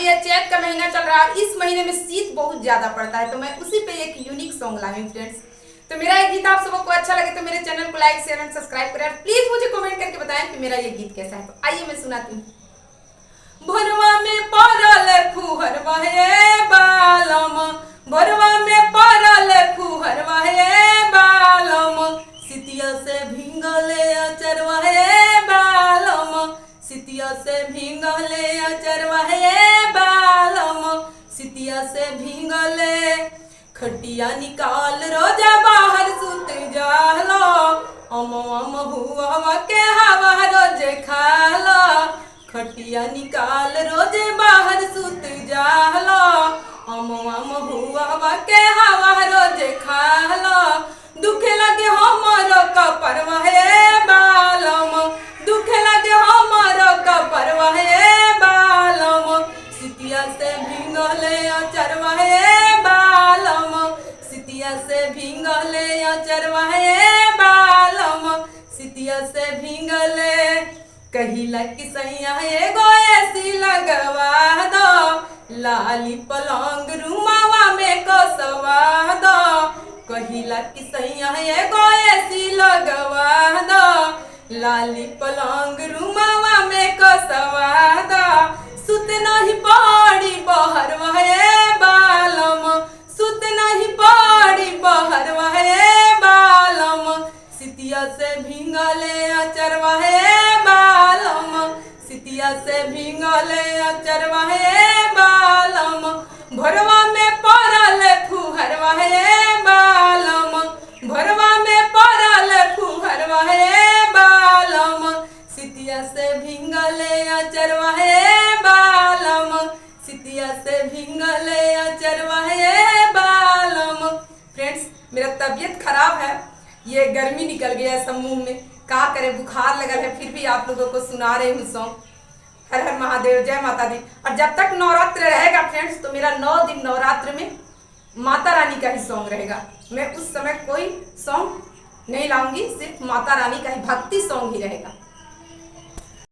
अभी ये चैत का महीना चल रहा है, इस महीने में शीत बहुत ज्यादा पड़ता है, तो मैं उसी पे एक यूनिक सॉन्ग लाई हूँ फ्रेंड्स। तो मेरा ये गीत आप सबको अच्छा लगे तो मेरे चैनल को लाइक शेयर एंड सब्सक्राइब करें और प्लीज मुझे कमेंट करके बताएं कि मेरा ये गीत कैसा है। तो आइए मैं सुनाती हूँ। भोरवा में पड़ल फुहरवा हे बालम, भोरवा में पड़ल फुहरवा हे बालम, सितिया से भींगले अचरवा हे बालम, सितिया से भींगले अचरवा हे बालम, सितिया से भींगले खटिया निकाल रोजा बाहर सुत जालो, अम हुआ के हवा रोजे खालो, खटिया निकाल रोजे बाहर सुत जालो, अम हुआ के हवा रोजे खालो, दुख लगे हमरो कपरवा हे बालम, दुख लगे हमरो कपरवा हे बालम, सितिया से भींगले अचरवा हे बालम, सितिया से भींगले अचरवा हे बालम, सितिया से भींगले कहिला कि सैया एगो ऐसी लगवा दो, लाली पलंग रूमावा में कसवा दो, कहिला कि सैया एगो ऐसी लगवा दो, लाली पलंग रूमावा में कसवा दो, सुत नहीं पड़ी बहरवा हे बालम, सुत नहीं पड़ी बहरवा हे बालम, सितिया से भींगले अचरवा हे बालम, सितिया से भींगले अचरवा हे बालम, भोरवा में पड़ल फुहरवा हे बालम, भोरवा में पड़ल फुहरवा हे बालम, सितिया से भींगले अचरवा हे बालम, सितिया से भींगले अचरवा हे बालम। फ्रेंड्स, मेरा तबीयत खराब है, ये गर्मी निकल गया है सब मुंह में, का करे बुखार लगल है, फिर भी आप लोगों को सुना रही हूँ सॉन्ग। हर हर महादेव, जय माता दी। और जब तक नवरात्र रहेगा फ्रेंड्स, तो मेरा 9 दिन नवरात्र में माता रानी का ही सॉन्ग रहेगा। मैं उस समय कोई सॉन्ग नहीं लाऊंगी, सिर्फ माता रानी का ही भक्ति सॉन्ग ही रहेगा।